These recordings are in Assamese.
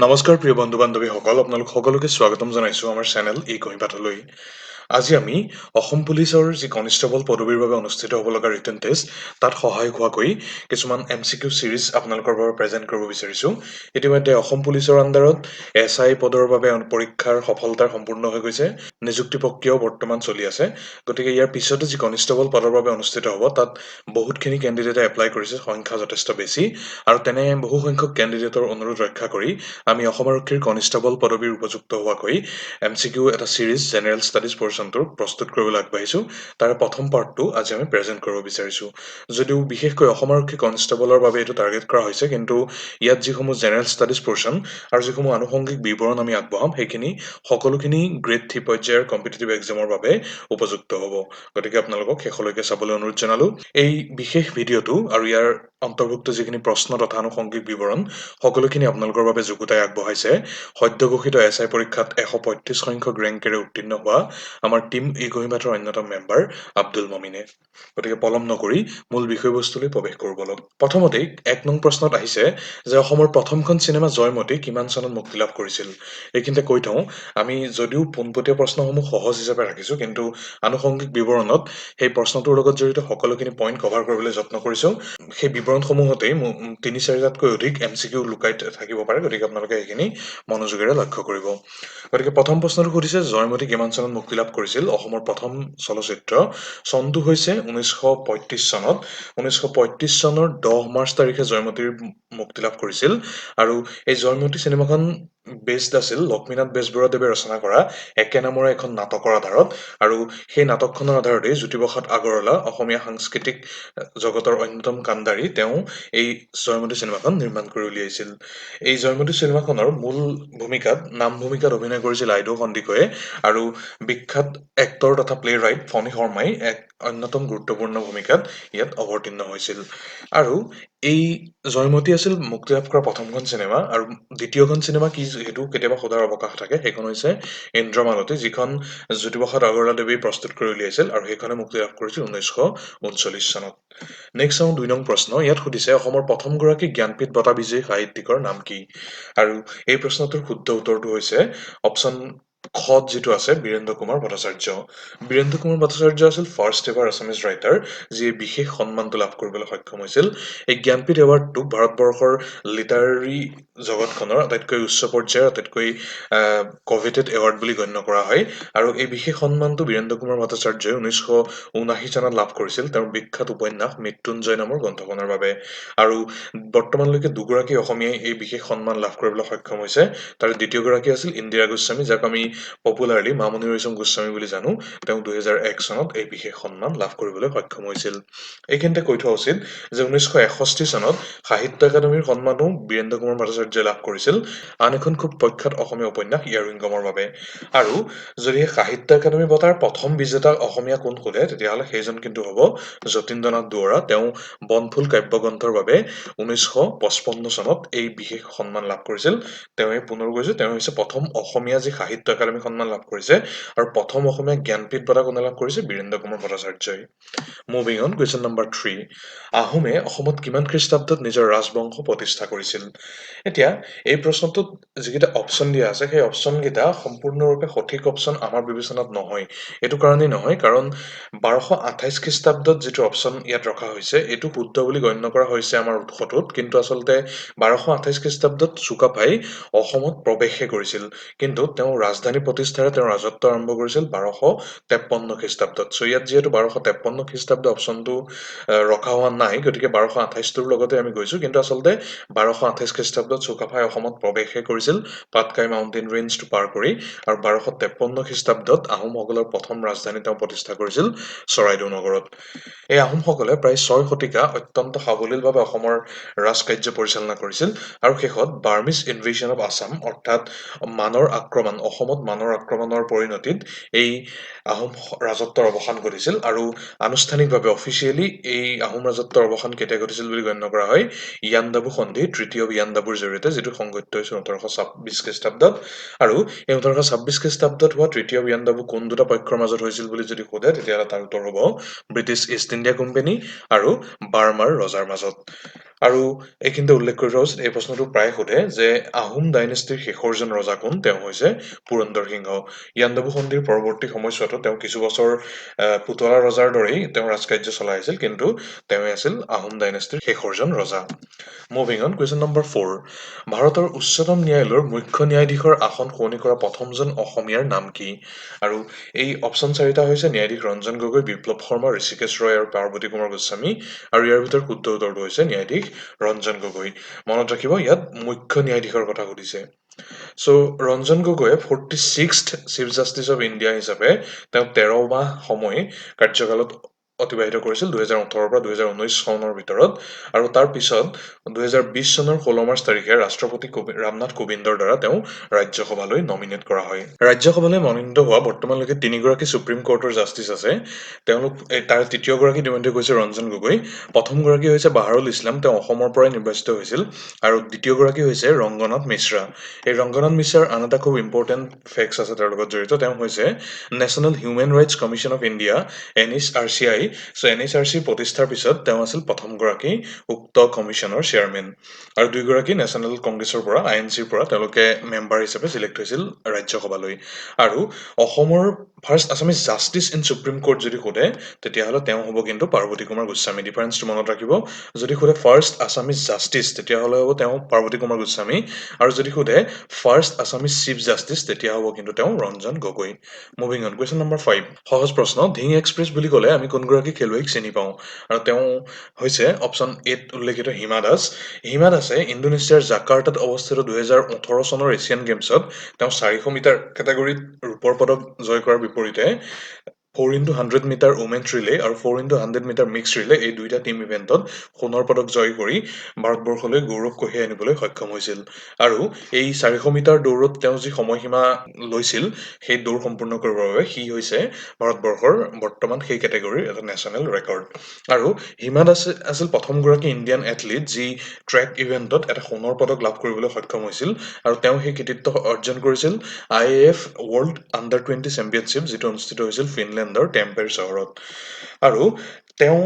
নমস্কাৰ প্ৰিয় বন্ধু বান্ধৱীসকল, আপোনালোক সকলোকে স্বাগতম জনাইছোঁ আমাৰ চেনেল এই কহিপাঠলৈ। আজি আমি অসম পুলিচৰ যি কনিষ্টেবল পদবীৰ বাবে অনুষ্ঠিত হ'ব লগা ৰিটেন টেষ্ট তাত সহায়ক হোৱাকৈ কিছুমান MCQ চিৰিজ আপোনালোকৰ বাবে প্ৰেজেণ্ট কৰিব বিচাৰিছোঁ। ইতিমধ্যে অসম পুলিচৰ আণ্ডাৰত SI পদৰ বাবে পৰীক্ষাৰ সফলতাৰ সম্পূৰ্ণ হৈ গৈছে। নিযুক্তি প্ৰক্ৰিয়াও বৰ্তমান চলি আছে। গতিকে ইয়াৰ পিছতো যি কনিষ্টেবল পদৰ বাবে অনুষ্ঠিত হ'ব তাত বহুতখিনি কেণ্ডিডেটে এপ্লাই কৰিছে, সংখ্যা যথেষ্ট বেছি, আৰু তেনে বহু সংখ্যক কেণ্ডিডেটৰ অনুৰোধ ৰক্ষা কৰি আমি অসম আৰক্ষীৰ কনিষ্টেবল পদবীৰ উপযুক্ত হোৱাকৈ MCQ এটা চিৰিজ জেনেৰেল ষ্টাডিজ পৰ্চনটোৰ প্ৰস্তুত কৰিবলৈ আগবাঢ়িছোঁ। তাৰে প্ৰথম পাৰ্টটো আজি আমি প্ৰেজেণ্ট কৰিব বিচাৰিছোঁ। যদিও বিশেষকৈ অসম আৰক্ষী কনিষ্টেবলৰ বাবে এইটো টাৰ্গেট কৰা হৈছে, কিন্তু ইয়াত যিসমূহ জেনেৰেল ষ্টাডিজ পৰ্চন আৰু যিসমূহ আনুষংগিক বিৱৰণ আমি আগবঢ়াম সেইখিনি সকলোখিনি গ্ৰেড 3 পৰ্যায়ৰ কম্পিটিটিভ এক্সামৰ বাবে উপযুক্ত হ'ব। গতিকে আপোনালোকক শেষলৈকে চাবলৈ অনুৰোধ জনালোঁ। এই বিশেষ ভিডিঅ'টো আৰু ইয়াৰ অন্তৰ্ভুক্ত যিখিনি প্ৰশ্ন তথা আনুষংগিক বিৱৰণ সকলোখিনি আপোনালোকৰ বাবে যুগুতাই আগবঢ়াইছে সদ্য ঘোষিত SI পৰীক্ষাত 135 সংখ্যক ৰেংকেৰে উত্তীৰ্ণ হোৱা আমাৰ টীম এই কহিপাঠৰ অন্যতম মেম্বাৰ আব্দুল মমিনে। গতিকে পলম নকৰি মূল বিষয়বস্তুলৈ প্ৰৱেশ কৰোঁ বলক। প্ৰথমতেই 1 নং প্ৰশ্নত আহিছে যে অসমৰ প্ৰথমখন চিনেমা জয়মতী কিমান চনত মুক্তি লাভ কৰিছিল। এইখিনিতে কৈ থওঁ, আমি যদিও পোনপটীয়া প্ৰশ্নসমূহ সহজ হিচাপে ৰাখিছোঁ, কিন্তু আনুষংগিক বিৱৰণত সেই প্ৰশ্নটোৰ লগত জড়িত সকলোখিনি পইণ্ট কভাৰ কৰিবলৈ যত্ন কৰিছোঁ। সেই বিৱৰণসমূহতেই 3-4টাতকৈ অধিক MCQ লুকাই থাকিব পাৰে, গতিকে আপোনালোকে সেইখিনি মনোযোগেৰে লক্ষ্য কৰিব। গতিকে প্ৰথম প্ৰশ্নটো সুধিছে জয়মতী কিমান চনত মুক্তি লাভ কৰিছিল। অসমৰ প্ৰথম চলচ্চিত্ৰ চনটো হৈছে 1935 চনত। 1935 চনৰ 10 মাৰ্চ তাৰিখে জয়মতীৰ মুক্তি লাভ কৰিছিল, আৰু এই জয়মতী চিনেমাখন বেছড আছিল লক্ষ্মীনাথ বেজবৰুৱাদেৱে ৰচনা কৰা একে নামৰে এখন নাটকৰ আধাৰত, আৰু সেই নাটকখনৰ আধাৰতেই জ্যোতিপ্ৰসাদ আগৰৱালা অসমীয়া সাংস্কৃতিক জগতৰ অন্যতম কাণ্ডাৰী তেওঁ এই জয়মতী চিনেমাখন নিৰ্মাণ কৰি উলিয়াইছিল। এই জয়মতী চিনেমাখনৰ মূল নাম ভূমিকাত অভিনয় কৰিছিল আইদেউ সন্দিকৈয়ে, আৰু বিখ্যাত এক্টৰ তথা প্লে ৰাইট ফণী শৰ্মাই এক অন্যতম গুৰুত্বপূৰ্ণ ভূমিকাত ইয়াত অৱতীৰ্ণ হৈছিল। আৰু এই জয়মতী আছিল মুক্তি লাভ কৰা প্ৰথমখন চিনেমা, আৰু দ্বিতীয়খন চিনেমা কি সেইটো কেতিয়াবা সোধাৰ অৱকাশ থাকে। সেইখন হৈছে ইন্দ্ৰমালতী, যিখন জ্যোতিপ্ৰসাদ আগৰৱালাদেৱে প্ৰস্তুত কৰি উলিয়াইছিল, আৰু সেইখনে মুক্তি লাভ কৰিছিল 1939 চনত। নেক্সট চাওঁ 2 নং প্ৰশ্ন। ইয়াত সুধিছে অসমৰ প্ৰথমগৰাকী জ্ঞানপীঠ বঁটা বিজয়ী সাহিত্যিকৰ নাম কি। আৰু এই প্ৰশ্নটোৰ শুদ্ধ উত্তৰটো হৈছে অপশ্যন খত যিটো আছে বীৰেন্দ্ৰ কুমাৰ ভট্টাচাৰ্য। বীৰেন্দ্ৰ কুমাৰ ভট্টাচাৰ্য আছিল ফাৰ্ষ্ট এভাৰ আছামিজ ৰাইটাৰ, যিয়ে বিশেষ সন্মানটো লাভ কৰিবলৈ সক্ষম হৈছিল। এই জ্ঞানপীঠ এৱাৰ্ডটোক ভাৰতবৰ্ষৰ লিটাৰেৰী জগতখনৰ আটাইতকৈ উচ্চ পৰ্যায়ৰ আটাইতকৈ কভেটেড এৱাৰ্ড বুলি গণ্য কৰা হয়, আৰু এই বিশেষ সন্মানটো বীৰেন্দ্ৰ কুমাৰ ভট্টাচাৰ্যই 1979 চনত লাভ কৰিছিল তেওঁৰ বিখ্যাত উপন্যাস মৃত্যুঞ্জয় নামৰ গ্ৰন্থখনৰ বাবে। আৰু বৰ্তমানলৈকে দুগৰাকী অসমীয়াই এই বিশেষ সন্মান লাভ কৰিবলৈ সক্ষম হৈছে। তাৰে দ্বিতীয়গৰাকী আছিল ইন্দিৰা গোস্বামী, যাক আমি পপুলাৰলি মামণি ৰয়ছম গোস্বামী বুলি জানো। তেওঁ 2001 চনত এই বিশেষ সন্মান লাভ কৰিবলৈ সক্ষম হৈছিল। এইখিনিতে কৈ থোৱা উচিত যে 1961 চনত সাহিত্য একাডেমীৰ সন্মানো বীৰেন্দ্ৰ কুমাৰ ভট্টাচাৰ্যই লাভ কৰিছিল, আন এখন খুব প্ৰখ্যাত অসমীয়া উপন্যাস ইয়াৰ উইংগমৰ বাবে। আৰু যদি সাহিত্য একাডেমী বঁটাৰ প্ৰথম বিজেতা অসমীয়া কোন সোধে, তেতিয়াহ'লে সেইজন কিন্তু হ'ব যতীন্দ্ৰনাথ দুৱৰা। তেওঁ বনফুল কাব্যগ্ৰন্থৰ বাবে 1955 চনত এই বিশেষ সন্মান লাভ কৰিছিল। তেওঁৱে পুনৰ কৈছোঁ, তেওঁ হৈছে প্ৰথম অসমীয়া যি সাহিত্য একাডেমী সন্মান লাভ কৰিছে, আৰু প্ৰথম অসমীয়া জ্ঞানপীঠ বঁটা কোনে লাভ কৰিছে, বীৰেন্দ্ৰ কুমাৰ ভট্টাচাৰ্যই। Moving on, question number 3। আহোমে অসমত কিমান খ্ৰীষ্টাব্দত নিজৰ ৰাজবংশ প্ৰতিষ্ঠা কৰিছিল। এতিয়া এই প্ৰশ্নটোত যিকেইটা অপশ্যন দিয়া আছে, সেই অপশ্যনকেইটা সম্পূৰ্ণৰূপে সঠিক অপশ্যন আমাৰ বিবেচনাত নহয়। এইটো কাৰণেই নহয় কাৰণ 1228 খ্ৰীষ্টাব্দত যিটো অপশ্যন ইয়াত ৰখা হৈছে এইটো শুদ্ধ বুলি গণ্য কৰা হৈছে আমাৰ উৎসটোত, কিন্তু আচলতে 1228 খ্ৰীষ্টাব্দত চুকাফাই অসমত প্ৰৱেশহে কৰিছিল, কিন্তু তেওঁ ৰাজধানী প্ৰতিষ্ঠাৰে তেওঁ ৰাজত্ব আৰম্ভ কৰিছিল 1253 খ্ৰীষ্টাব্দত। চ' ইয়াত যিহেতু 1253 খ্ৰীষ্টাব্দ অপশ্যনটো ৰখা হোৱা নাই, গতিকে 1228টোৰ লগতে আমি গৈছোঁ, কিন্তু আচলতে 1228 খ্ৰীষ্টাব্দত চুকাফাই অসমত প্ৰৱেশহে কৰিছিল পাটকাই মাউণ্টেইন ৰেঞ্জটো পাৰ কৰি, আৰু 1253 খ্ৰীষ্টাব্দত আহোমসকলৰ প্ৰথম ৰাজধানী তেওঁ প্ৰতিষ্ঠা কৰিছিল চৰাইদেউ নগৰত। এই আহোমসকলে প্ৰায় 6 শতিকা অত্যন্ত সাৱলীলভাৱে অসমৰ ৰাজকাৰ্য পৰিচালনা কৰিছিল, আৰু শেষত বাৰ্মিজ ইনভেশ্যন অফ আছাম অৰ্থাৎ অসমত মানৰ আক্ৰমণৰ পৰিণতিত এই আহোম ৰাজত্বৰ অৱসান ঘটিছিল। আৰু আনুষ্ঠানিকভাৱে অফিচিয়েলি এই আহোম ৰাজত্বৰ অৱসান কেতিয়া ঘটিছিল বুলি গণ্য কৰা হয়, ইয়াণ্ডাবু সন্ধি, তৃতীয় ইয়াণ্ডাবুৰ জৰিয়তে, যিটো সংঘটিত হৈছিল 1826 খ্ৰীষ্টাব্দত। আৰু এই 1826 খ্ৰীষ্টাব্দত হোৱা তৃতীয় ইয়াণ্ডাবু কোন দুটা পক্ষৰ মাজত হৈছিল বুলি যদি সোধে, তেতিয়াহ'লে তাৰ উত্তৰ হ'ব ব্ৰিটিছ ইষ্ট ইণ্ডিয়া কোম্পানী আৰু বাৰ্মাৰ ৰজাৰ মাজত। আৰু এইখিনিতে উল্লেখ কৰি থোৱা উচিত, এই প্ৰশ্নটো প্ৰায় সোধে যে আহোম ডাইনেষ্টিৰ শেষৰজন ৰজা কোন? তেওঁ হৈছে পুৰন্দৰ সিংহ। ইয়াণ্ডাবু সন্ধিৰ পৰৱৰ্তী সময়ছোৱাতো তেওঁ কিছু বছৰ পুতলা ৰজাৰ দৰেই তেওঁ ৰাজকাৰ্য চলাই আছিল, কিন্তু তেওঁ আছিল আহোম ডাইনেষ্টিৰ শেষৰজন ৰজা। Moving on, question number 4। ভাৰতৰ উচ্চতম ন্যায়ালয়ৰ মুখ্য ন্যায়াধীশৰ আসন সলনি কৰা প্ৰথমজন অসমীয়াৰ নাম কি? আৰু এই অপশ্যন চাৰিটা হৈছে ন্যায়াধীশ ৰঞ্জন গগৈ, বিপ্লৱ শৰ্মা, ঋষিকেশ ৰয় আৰু পাৰ্বতী কুমাৰ গোস্বামী, আৰু ইয়াৰ ভিতৰত শুদ্ধ উত্তৰটো হৈছে ন্যায়াধীশ ৰঞ্জন গগৈ। মনত ৰাখিব, ইয়াত মুখ্য ন্যায়াধীশৰ কথা সুধিছে। চ' ৰঞ্জন গগৈয়ে 46th chief justice of India হিচাপে তেওঁ 13 মাহ সময় কাৰ্যকালত অতিবাহিত কৰিছিল 2018 পৰা 2019 চনৰ ভিতৰত, আৰু তাৰ পিছত 2020 চনৰ 16 মাৰ্চ তাৰিখে ৰাষ্ট্ৰপতি ৰামনাথ কোবিন্দৰ দ্বাৰা তেওঁ ৰাজ্যসভালৈ নমিনেট কৰা হয়। ৰাজ্যসভালৈ মনোনীত হোৱা বৰ্তমানলৈকে 3গৰাকী সুপ্ৰিম কোৰ্টৰ জাষ্টিচ আছে। তেওঁলোক তাৰ তৃতীয়গৰাকী ইতিমধ্যে কৈছে ৰঞ্জন গগৈ, প্ৰথমগৰাকী হৈছে বাহাৰুল ইছলাম, তেওঁ অসমৰ পৰাই নিৰ্বাচিত হৈছিল, আৰু দ্বিতীয়গৰাকী হৈছে ৰংগনাথ মিশ্ৰা। এই ৰংগনাথ মিশ্ৰাৰ আন এটা খুব ইম্পৰ্টেণ্ট ফেক্টছ আছে তেওঁৰ লগত জড়িত। তেওঁ হৈছে national human rights commission of India NHRCI। So' NHRC প্ৰতিষ্ঠাৰ পিছত তেওঁ আছিল প্ৰথমগৰাকী উক্ত কমিশ্যনৰ চেয়াৰমেন, আৰু দুইগৰাকী নেশ্যনেল কংগ্ৰেছৰ পৰা INCৰ পৰা তেওঁলোকে মেম্বাৰ হিচাপে চিলেক্ট হৈছিল ৰাজ্যসভালৈ। আৰু অসমৰ first Assamese justice in supreme court যদি সোধে, তেতিয়াহ'লে তেওঁ হ'ব কিন্তু পাৰ্বতী কুমাৰ গোস্বামী। ডিফাৰেন্সটো মনত ৰাখিব, যদি সোধে ফাৰ্ষ্ট আছামিজ জাষ্টিচ, তেতিয়াহ'লে হ'ব তেওঁ পাৰ্বতী কুমাৰ গোস্বামী, আৰু যদি সোধে ফাৰ্ষ্ট আছামিজ চিফ জাষ্টিচ, তেতিয়া হ'ব কিন্তু তেওঁ Ranjan Gogoi. Moving on, question number 5। সহজ প্ৰশ্ন, ঢিং এক্সপ্ৰেছ বুলি ক'লে আমি কোনগৰাকী খেলুৱৈক চিনি পাওঁ? আৰু তেওঁ হৈছে অপশ্যন 8 উল্লেখিত হিমা দাস। হিমা দাসে ইণ্ডোনেছিয়াৰ জাকাৰ্টাত অৱস্থিত 2018 চনৰ এছিয়ান গেমছত তেওঁ 400 মিটাৰ কেটেগৰীত ৰূপৰ পদক জয় কৰাৰ বিপৰীতে 4x100 মিটাৰ উমেন্স ৰিলে আৰু 4x100 মিটাৰ মিক্স ৰিলে, এই দুইটা টিম ইভেণ্টত সোণৰ পদক জয় কৰি ভাৰতবৰ্ষলৈ গৌৰৱ কঢ়িয়াই আনিবলৈ সক্ষম হৈছিল। আৰু এই 400 মিটাৰ দৌৰত তেওঁ যি সময়সীমা লৈছিল, সেই দৌৰ সম্পূৰ্ণ কৰিবৰ বাবে সি হৈছে ভাৰতবৰ্ষৰ বৰ্তমান সেই কেটেগৰীৰ এটা নেশ্যনেল ৰেকৰ্ড। আৰু হিমা দাস আছিল প্ৰথমগৰাকী ইণ্ডিয়ান এথলিট যি ট্ৰেক ইভেণ্টত এটা সোণৰ পদক লাভ কৰিবলৈ সক্ষম হৈছিল, আৰু তেওঁ সেই কৃতিত্ব অৰ্জন কৰিছিল IAF ৱৰ্ল্ড আণ্ডাৰ-20 চেম্পিয়নশ্বিপ, যিটো অনুষ্ঠিত হৈছিল ফিনলেণ্ডৰ টেম্পেৰ চহৰত। আৰু তেওঁ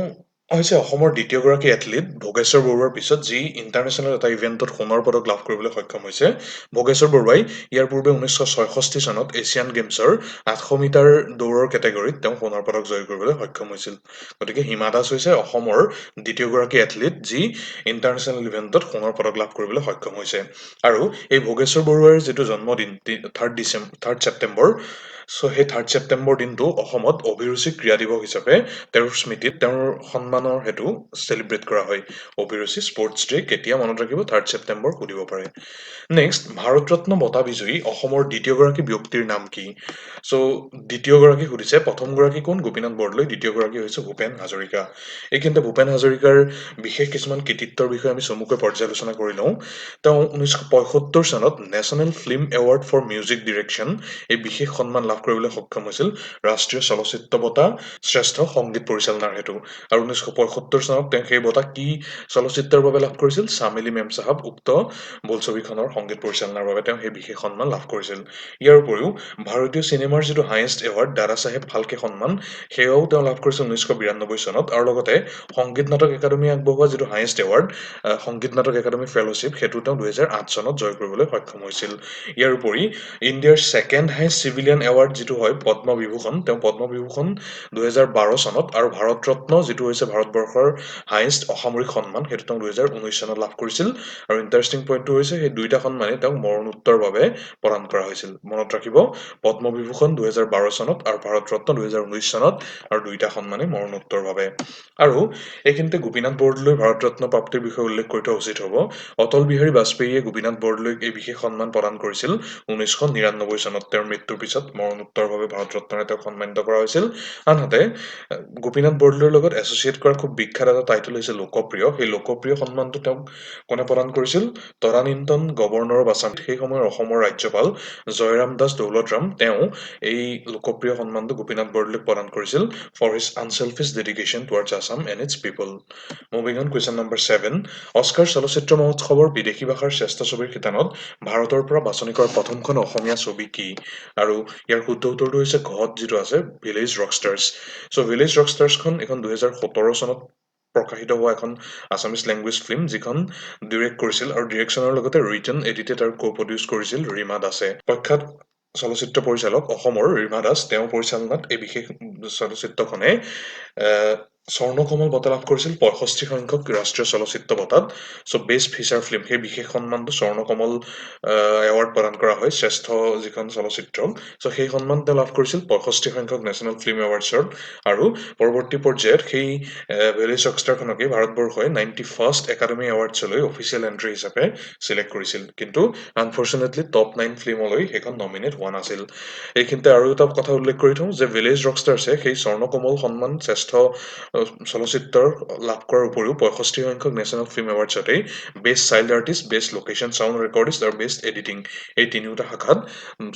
হৈছে অসমৰ দ্বিতীয়গৰাকী এথলিট ভোগেশ্বৰ বৰুৱাৰ পিছত যি ইণ্টাৰনেশ্যনেল এটা ইভেণ্টত সোণৰ পদক লাভ কৰিবলৈ সক্ষম হৈছে। ভোগেশ্বৰ বৰুৱাই ইয়াৰ পূৰ্বে 1966 চনত এছিয়ান গেমছৰ 800 মিটাৰ দৌৰৰ কেটেগৰীত তেওঁ সোণৰ পদক জয় কৰিবলৈ সক্ষম হৈছিল। গতিকে হিমা দাস হৈছে অসমৰ দ্বিতীয়গৰাকী এথলিট যি ইণ্টাৰনেশ্যনেল ইভেণ্টত সোণৰ পদক লাভ কৰিবলৈ সক্ষম হৈছে। আৰু এই ভোগেশ্বৰ বৰুৱাৰ যিটো জন্মদিন 3 ছেপ্টেম্বৰ, চ' সেই 3 ছেপ্টেম্বৰ দিনটো অসমত অভিৰুচি ক্ৰীড়া দিৱস হিচাপে তেওঁৰ স্মৃতিত তেওঁৰ সন্মানৰ হেতু চেলিব্ৰেট কৰা হয়। অভিৰুচি স্পৰ্টছ ডে কেতিয়া? মনত ৰাখিব, 3 ছেপ্টেম্বৰ সুধিব পাৰে। নেক্সট, ভাৰত ৰত্ন বঁটা বিজয়ী অসমৰ দ্বিতীয়গৰাকী ব্যক্তিৰ নাম কি? চ' দ্বিতীয়গৰাকী সুধিছে, প্ৰথমগৰাকী কোন? গোপীনাথ বৰদলৈ, দ্বিতীয়গৰাকী হৈছে ভূপেন হাজৰিকা। এইখিনিতে ভূপেন হাজৰিকাৰ বিশেষ কিছুমান কৃতিত্বৰ বিষয়ে আমি চমুকৈ পৰ্যালোচনা কৰি লওঁ। তেওঁ 1975 চনত national film award for music direction এই বিশেষ সন্মান লাভ কৰিবলৈ সক্ষম হৈছিল ৰাষ্ট্ৰীয় চলচ্চিত্ৰ বঁটা শ্ৰেষ্ঠ সংগীত পৰিচালনাৰ হেতু। আৰু 1975 চনত তেওঁ সেই বঁটা কি চলচ্চিত্ৰৰ বাবে লাভ কৰিছিল? চামেলি মেম চাহাব উক্ত বোলছবিখনৰ সংগীত পৰিচালনাৰ বাবে তেওঁ সেই বিশেষ সন্মান লাভ কৰিছিল। ইয়াৰ উপৰিও ভাৰতীয় চিনেমাৰ যিটো হায়েষ্ট এৱাৰ্ড দাদা চাহেব ফাল্কে সন্মান, সেয়াও তেওঁ লাভ কৰিছিল 1992 চনত, আৰু লগতে সংগীত নাটক একাডেমীয়ে আগবঢ়োৱা যিটো হায়েষ্ট এৱাৰ্ড সংগীত নাটক একাডেমী ফেলোশ্বিপ, সেইটো তেওঁ 2008 চনত জয় কৰিবলৈ সক্ষম হৈছিল। ইয়াৰ উপৰি ইণ্ডিয়াৰ ছেকেণ্ড হায়েষ্ট চিভিলিয়ান এৱাৰ্ড যিটো হয় পদ্মবিভূষণ, তেওঁ পদ্মবিভূষণ 2012 চনত, আৰু ভাৰত ৰত্ন যিটো হৈছে ভাৰতবৰ্ষৰ হায়েষ্ট অসামৰিক সন্মান, সেইটো তেওঁ 2019 চনত লাভ কৰিছিল। আৰু ইণ্টাৰেষ্টিং পইণ্টটো হৈছে সেই দুইটা সন্মানেই তেওঁক মৰণোত্তৰ বাবে প্ৰদান কৰা হৈছিল। মনত ৰাখিব, পদ্মবিভূষণ 2012 চনত আৰু ভাৰত ৰত্ন 2019 চনত, আৰু দুইটা সন্মানেই মৰণোত্তৰ বাবে। আৰু এইখিনিতে গোপীনাথ বৰদলৈ ভাৰত ৰত্ন প্ৰাপ্তিৰ বিষয়ে উল্লেখ কৰি থোৱা উচিত হ'ব। অটল বিহাৰী বাজপেয়ীয়ে গোপীনাথ বৰদলৈক এই বিশেষ সন্মান প্ৰদান কৰিছিল 1999 চনত। তেওঁৰ মৃত্যুৰ পিছত মৰণোত্তৰভাৱে ভাৰত ৰত্নৰে তেওঁক সন্মানিত কৰা হৈছিল। আনহাতে গোপীনাথ বৰদলৈৰ লগত এছ'চিয়েট কৰা খুব বিখ্যাত এটা টাইটেল হৈছে লোকপ্ৰিয়। সেই লোকপ্ৰিয় সন্মানটো তেওঁক কোনে প্ৰদান কৰিছিল? তদানীন্তন গভৰ্ণৰ অৱ আছাম, সেই সময়ৰ অসমৰ ৰাজ্যপাল জয়ৰাম দাস দৌলত ৰাম, তেওঁ এই লোকপ্ৰিয় সন্মানটো গোপীনাথ বৰদলৈক প্ৰদান কৰিছিল for his unselfish dedication towards Assam and its people. Moving on, question number 7। Oscar চলচ্চিত্ৰ মহোৎসৱৰ বিদেশী ভাষাৰ শ্ৰেষ্ঠ ছবিৰ শিতানত ভাৰতৰ পৰা বাছনি কৰা প্ৰথমখন অসমীয়া ছবি কি? আৰু ইয়াৰ শুদ্ধ উত্তৰটো হৈছে ঘত, যিটো আছে ভিলেজ ৰকষ্টাৰ্ছ। চ' ভিলেজ ৰকষ্টাৰ্ছখন এখন 2017 চনত প্ৰকাশিত হোৱা এখন আছামিজ লেংগুৱেজ ফিল্ম, যিখন ডিৰেক্ট কৰিছিল আৰু ডিৰেকশ্যনৰ লগতে ৰিটাৰ্ণ, এডিটেড আৰু কো-প্ৰডিউচ কৰিছিল ৰীমা দাসে। প্ৰখ্যাত চলচ্চিত্ৰ পৰিচালক অসমৰ ৰীমা দাস, তেওঁৰ পৰিচালনাত এই বিশেষ চলচ্চিত্ৰখনে স্বৰ্ণকমল বঁটা লাভ কৰিছিল ৬৫ সংখ্যক ৰাষ্ট্ৰীয় চলচ্চিত্ৰ বঁটাত। চ' বেষ্ট ফিচাৰ ফিল্ম, সেই বিশেষ সন্মানটো স্বৰ্ণকমল এৱাৰ্ড প্ৰদান কৰা হয় শ্ৰেষ্ঠ যিখন চলচ্চিত্ৰ। চ' সেই সন্মান তেওঁ লাভ কৰিছিল ৬৫ সংখ্যক নেশ্যনেল ফিল্ম এৱাৰ্ডছত, আৰু পৰৱৰ্তী পৰ্যায়ত সেই ভেলিজ ৰকষ্টাৰখনকে ভাৰতবৰ্ষই 91st একাডেমী এৱাৰ্ডছলৈ অফিচিয়েল এণ্ট্ৰি হিচাপে চিলেক্ট কৰিছিল। কিন্তু আনফৰ্চুনেটলি টপ 9 ফিল্মলৈ সেইখন নমিনেট হোৱা নাছিল। এইখিনিতে আৰু এটা কথা উল্লেখ কৰি থওঁ যে ভিলেজ ৰকষ্টাৰ্ছে সেই স্বৰ্ণকমল সন্মান শ্ৰেষ্ঠ চলচ্চিত্ৰৰ লাভ কৰাৰ উপৰিও ৬৫ সংখ্যক নেশ্যনেল ফিল্ম এৱাৰ্ডছতেই best child artist, best location sound recordist আৰু বেষ্ট এডিটিং, এই তিনিওটা শাখাত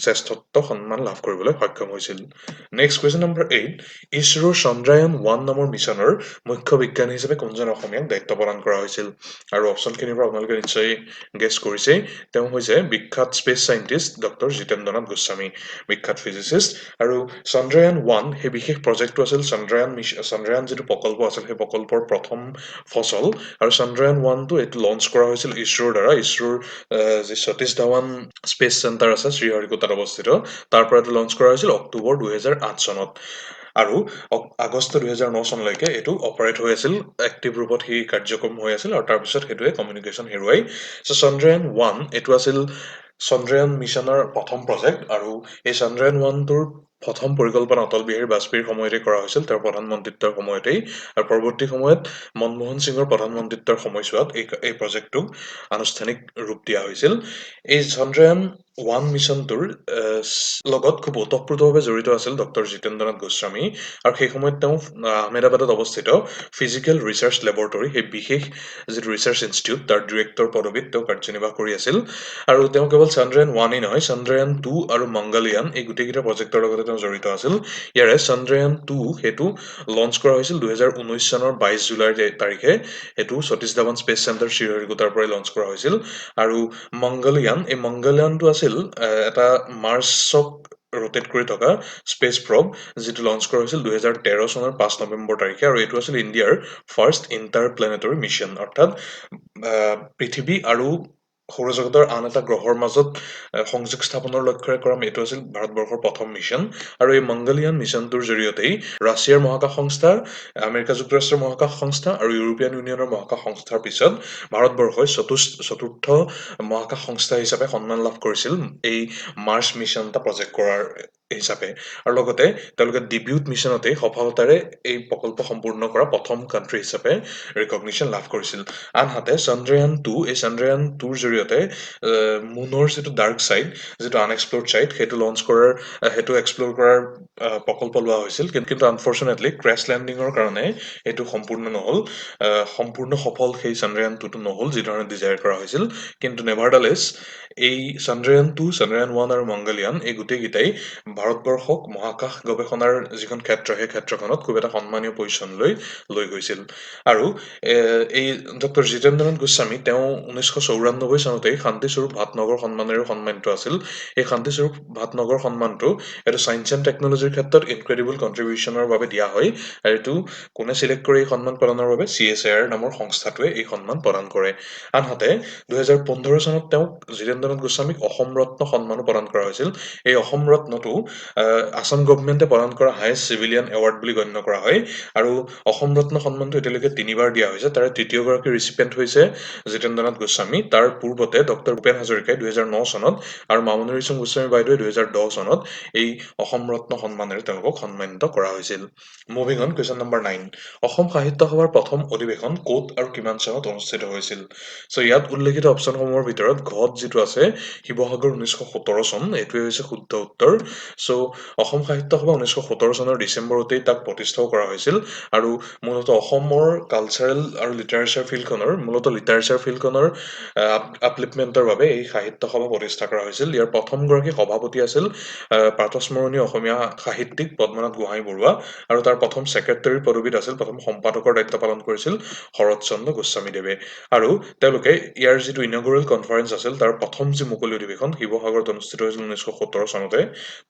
শ্ৰেষ্ঠত্ব সন্মান লাভ কৰিবলৈ সক্ষম হৈছিল। নেক্সট কুৱেশ্যন নম্বৰ 8, ইছৰোৰ চন্দ্ৰায়ন-1 নামৰ মিছনৰ মুখ্য বিজ্ঞানী হিচাপে কোনজন অসমীয়াক দায়িত্ব প্ৰদান কৰা হৈছিল? আৰু অপশ্যনখিনিৰ পৰা আপোনালোকে নিশ্চয় গেছ কৰিছেই, তেওঁ হৈছে বিখ্যাত space scientist doctor Jitendranath Goswami, বিখ্যাত ফিজিচিষ্ট। আৰু চন্দ্ৰায়ন-1 সেই বিশেষ প্ৰজেক্টটো আছিল চন্দ্ৰায়ন যিটো প্ৰকল্প আছিল, সেই প্ৰকল্পৰ প্ৰথম ফচল। আৰু চন্দ্ৰায়ন-1টো এইটো লঞ্চ কৰা হৈছিল ইছৰোৰ দ্বাৰা। ইছৰোৰ যি সতীশ ধাৱান স্পেচ চেণ্টাৰ আছে শ্ৰীহৰিকোটাত অৱস্থিত, তাৰ পৰা এইটো লঞ্চ কৰা হৈছিল অক্টোবৰ 2008 চনত। আৰু আগষ্ট 2009 চনলৈকে এইটো অপাৰেট হৈ আছিল, এক্টিভ ৰূপত সি কাৰ্যক্ৰম হৈ আছিল, আৰু তাৰপিছত সেইটোৱে কমিউনিকেশ্যন হেৰুৱাই। চ' চন্দ্ৰায়ন-1 এইটো আছিল চন্দ্ৰায়ন মিছনৰ প্ৰথম প্ৰজেক্ট, আৰু এই চন্দ্ৰায়ন-1টোৰ প্ৰথম পৰিকল্পনা অটল বিহাৰী বাজপেয়ীৰ সময়তে কৰা হৈছিল, তেওঁৰ প্ৰধানমন্ত্ৰিত্বৰ সময়তেই। আৰু পৰৱৰ্তী সময়ত মনমোহন সিঙৰ প্ৰধানমন্ত্ৰিত্বৰ সময়ছোৱাত এই প্ৰজেক্টটোক আনুষ্ঠানিক ৰূপ দিয়া হৈছিল। এই চন্দ্ৰায়ন-1 মিছনটোৰ লগত খুব ওতঃপ্ৰোতভাৱে জড়িত আছিল ডক্টৰ জিতেন্দ্ৰনাথ গোস্বামী, আৰু সেই সময়ত তেওঁ আহমেদাবাদত অৱস্থিত ফিজিকেল ৰিচাৰ্চ লেবৰেটৰী, সেই বিশেষ যিটো ৰিচাৰ্চ ইনষ্টিটিউট, তাৰ ডিৰেক্টৰ পদবীত তেওঁ কাৰ্যনিৰ্বাহ কৰি আছিল। আৰু তেওঁ কেৱল চন্দ্ৰায়ন-1ই নহয়, চন্দ্ৰায়ন-2 আৰু মংগলয়ান এই গোটেইকেইটা প্ৰজেক্টৰ লগতে তেওঁ জড়িত আছিল। ইয়াৰে চন্দ্ৰায়ন-2 সেইটো লঞ্চ কৰা হৈছিল 2019 চনৰ 22 জুলাইৰ তাৰিখে। সেইটো সতীশ ধাৱান স্পেচ চেণ্টাৰ শ্ৰীহৰিকোটাৰ পৰাই লঞ্চ কৰা হৈছিল। আৰু মংগলয়ানটো আছিল এটা মাৰ্চক ৰোটেট কৰি থকা স্পেচ প্ৰব, যিটো লঞ্চ কৰা হৈছিল 2013 চনৰ 5 নৱেম্বৰ তাৰিখে। আৰু এইটো আছিল ইণ্ডিয়াৰ ফাৰ্ষ্ট ইণ্টাৰপ্লেনেটৰী মিছন, অৰ্থাৎ পৃথিৱী আৰু সৌৰজগতৰ আন এটা গ্ৰহৰ মাজত সংযোগ স্থাপনৰ লক্ষ্যৰে কৰা এইটো আছিল ভাৰতবৰ্ষৰ প্ৰথম মিছন। আৰু এই মংগলয়ান মিছনটোৰ জৰিয়তেই ৰাছিয়াৰ মহাকাশ সংস্থা, আমেৰিকা যুক্তৰাষ্ট্ৰৰ মহাকাশ সংস্থা আৰু ইউৰোপীয়ান ইউনিয়নৰ মহাকাশ সংস্থাৰ পিছত ভাৰতবৰ্ষই চতুৰ্থ মহাকাশ সংস্থা হিচাপে সন্মান লাভ কৰিছিল এই মাৰ্চ মিছন এটা প্ৰজেক্ট কৰাৰ হিচাপে। আৰু লগতে তেওঁলোকে ডিবিউট মিছনতেই সফলতাৰে এই প্ৰকল্প সম্পূৰ্ণ কৰা প্ৰথম কাণ্ট্ৰি হিচাপে ৰিকগনিশ্যন লাভ কৰিছিল। আনহাতে চন্দ্ৰায়ন-2, এই চন্দ্ৰায়ন-2ৰ জৰিয়তে মুনৰ যিটো ডাৰ্ক ছাইড, যিটো আনএক্সপ্ল'ৰ্ড ছাইড, সেইটো এক্সপ্ল'ৰ কৰাৰ প্ৰকল্প লোৱা হৈছিল। কিন্তু আনফৰ্চুনেটলি ক্ৰেছ লেণ্ডিঙৰ কাৰণে এইটো সম্পূৰ্ণ নহ'ল, সম্পূৰ্ণ সফল সেই চন্দ্ৰায়ন-2টো নহ'ল যিধৰণে ডিজায়াৰ কৰা হৈছিল। কিন্তু নেভাৰডালেছ এই চন্দ্ৰায়ন-2, চন্দ্ৰায়ন-1 আৰু মংগলয়ান এই গোটেইকেইটাই ভাৰতবৰ্ষক মহাকাশ গৱেষণাৰ যিখন ক্ষেত্ৰ, সেই ক্ষেত্ৰখনত খুব এটা সন্মানীয় পজিশ্যনলৈ লৈ গৈছিল। আৰু এই ডক্টৰ জিতেন্দ্ৰনাথ গোস্বামী তেওঁ 1994 চনতেই শান্তিস্বৰূপ ভাটনগৰ সন্মানেৰেও সন্মানিত আছিল। এই শান্তিস্বৰূপ ভাটনগৰ সন্মানটো এইটো ছায়েন্স এণ্ড টেকনলজিৰ ক্ষেত্ৰত ইনক্ৰেডিবল কণ্ট্ৰিবিউশ্যনৰ বাবে দিয়া হয়। আৰু এইটো কোনে চিলেক্ট কৰে এই সন্মান প্ৰদানৰ বাবে? CSIR নামৰ সংস্থাটোৱে এই সন্মান প্ৰদান কৰে। আনহাতে 2015 চনত তেওঁক জিতেন্দ্ৰনাথ গোস্বামীক অসম ৰত্ন সন্মানো প্ৰদান কৰা হৈছিল। এই অসম ৰত্নটো আছাম গভমেণ্টে প্ৰদান কৰা হায়েষ্ট চিভিলিয়ান এৱাৰ্ড বুলি গণ্য কৰা হয়। আৰু অসম ৰত্ন সন্মানটো এতিয়ালৈকে 3বাৰ দিয়া হৈছে, তাৰে তৃতীয়গৰাকী ৰিচিপিয়েণ্ট হৈছে জিতেন্দ্ৰনাথ গোস্বামী। তাৰ পূৰ্বতে ডক্টৰ ভূপেন হাজৰিকাই 2009 চনত আৰু মামণি ৰয়ছম গোস্বামী বাইদেৱে 2010 চনত এই অসম ৰত্ন সন্মানেৰে তেওঁলোকক সন্মানিত কৰা হৈছিল। Moving on, question number 9, Assam সাহিত্য সভাৰ প্ৰথম অধিৱেশন ক'ত আৰু কিমান চনত অনুষ্ঠিত হৈছিল? চ' ইয়াত উল্লেখিত অপশ্যনসমূহৰ ভিতৰত ঘত যিটো আছে শিৱসাগৰ 1917 চন, এইটোৱে হৈছে শুদ্ধ উত্তৰ। চ' অসম সাহিত্য সভা 1917 চনৰ ডিচেম্বৰতেই তাক প্ৰতিষ্ঠাও কৰা হৈছিল। আৰু মূলতঃ অসমৰ কালচাৰেল আৰু লিটাৰেচাৰ ফিল্ডখনৰ আপলিপমেণ্টৰ বাবে এই সাহিত্য সভা প্ৰতিষ্ঠা কৰা হৈছিল। ইয়াৰ প্ৰথমগৰাকী সভাপতি আছিল প্ৰাতস্মৰণীয় অসমীয়া সাহিত্যিক পদ্মনাথ গোহাঁই বৰুৱা, আৰু তাৰ প্ৰথম ছেক্ৰেটাৰীৰ পদবীত আছিল, প্ৰথম সম্পাদকৰ দায়িত্ব পালন কৰিছিল শৰৎচন্দ্ৰ গোস্বামীদেৱে। আৰু তেওঁলোকে ইয়াৰ যিটো ইনগুৰেল কনফাৰেন্স আছিল, তাৰ প্ৰথম যি মুকলি অধিৱেশন শিৱসাগৰত অনুষ্ঠিত হৈছিল 1917 চনতে,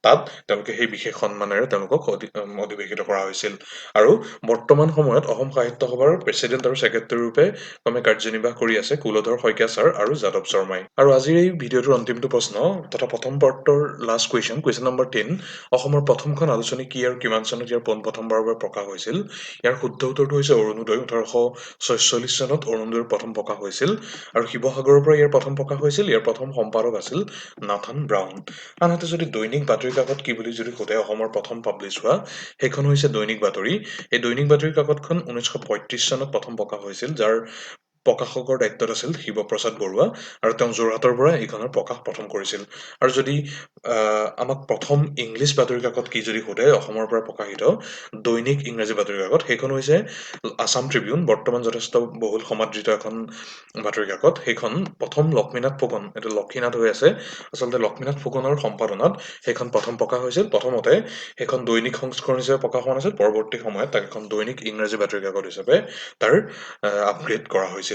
তাত তাত তেওঁলোকে সেই বিশেষ সন্মানেৰে তেওঁলোকক অধিৱেশিত কৰা হৈছিল। আৰু বৰ্তমান সময়ত অসম সাহিত্য সভাৰ প্ৰেচিডেণ্ট আৰু ছেক্ৰেটাৰী ৰূপে ক্ৰমে কাৰ্যনিৰ্বাহ কৰি আছে কুলধৰ শইকীয়া ছাৰ আৰু যাদৱ শৰ্মাই। আৰু আজিৰ এই ভিডিঅ'টোৰ অন্তিমটো প্ৰশ্ন তথা প্ৰথম পাৰ্টৰ লাষ্ট কুৱেশ্যন নম্বৰ 10, অসমৰ প্ৰথমখন আলোচনী কি আৰু কিমান চনত ইয়াৰ পোনপ্ৰথমবাৰৰ বাবে প্ৰকাশ হৈছিল? ইয়াৰ শুদ্ধ উত্তৰটো হৈছে অৰুণোদয়। 1846 চনত অৰুণোদয়ৰ প্ৰথম প্ৰকাশ হৈছিল। আৰু শিৱসাগৰৰ পৰা ইয়াৰ প্ৰথম প্ৰকাশ হৈছিল। ইয়াৰ প্ৰথম সম্পাদক আছিল নাথান ব্ৰাউন। আনহাতে যদি দৈনিক বাতৰি কাকত কি বুলি যদি সোধে অসমৰ প্ৰথম পাব্লিছ হোৱা, সেইখন হৈছে দৈনিক বাতৰি। এই দৈনিক বাতৰি কাকতখন 1935 চনত প্ৰথম প্ৰকাশ হৈছিল, যাৰ প্ৰকাশকৰ দায়িত্বত আছিল শিৱপ্ৰসাদ বৰুৱা, আৰু তেওঁ যোৰহাটৰ পৰা এইখনৰ প্ৰকাশ প্ৰথম কৰিছিল। আৰু যদি আমাক প্ৰথম ইংলিছ বাতৰি কাকত কি যদি সোধে অসমৰ পৰা প্ৰকাশিত দৈনিক ইংৰাজী বাতৰি কাকত, সেইখন হৈছে আছাম ট্ৰিবিউন, বৰ্তমান যথেষ্ট বহুল সমাদৃত এখন বাতৰি কাকত। সেইখন প্ৰথম লক্ষ্মীনাথ ফুকন, এইটো লক্ষীনাথ হৈ আছে, আচলতে লক্ষ্মীনাথ ফুকনৰ সম্পাদনাত সেইখন প্ৰথম প্ৰকাশ হৈছিল। প্ৰথমতে সেইখন দৈনিক সংস্কৰণ হিচাপে প্ৰকাশ হোৱা নাছিল, পৰৱৰ্তী সময়ত তাক এখন দৈনিক ইংৰাজী বাতৰি কাকত হিচাপে তাৰ আপগ্ৰেড কৰা হৈছিল।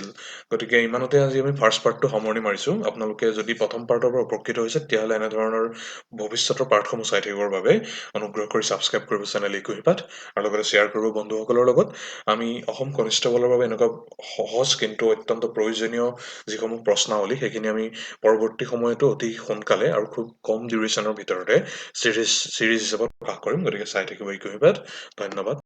গতিকে ইমানতে আজি আমি ফাৰ্ষ্ট পাৰ্টটো সামৰণি মাৰিছোঁ। আপোনালোকে যদি প্ৰথম পাৰ্টৰ পৰা উপকৃত হৈছে, তেতিয়াহ'লে এনেধৰণৰ ভৱিষ্যতৰ পাৰ্টসমূহ চাই থাকিবৰ বাবে অনুগ্ৰহ কৰি ছাবস্ক্ৰাইব কৰিব চেনেল ইকুহিপাঠ, আৰু লগতে শ্বেয়াৰ কৰিব বন্ধুসকলৰ লগত। আমি অসম কনিষ্টেবলৰ বাবে এনেকুৱা সহজ কিন্তু অত্যন্ত প্ৰয়োজনীয় যিসমূহ প্ৰশ্নাৱলী, সেইখিনি আমি পৰৱৰ্তী সময়তো অতি সোনকালে আৰু খুব কম ডিউৰেশ্যনৰ ভিতৰতে চিৰিজ হিচাপত প্ৰকাশ কৰিম। গতিকে চাই থাকিব ইকুহিপাঠ। ধন্যবাদ।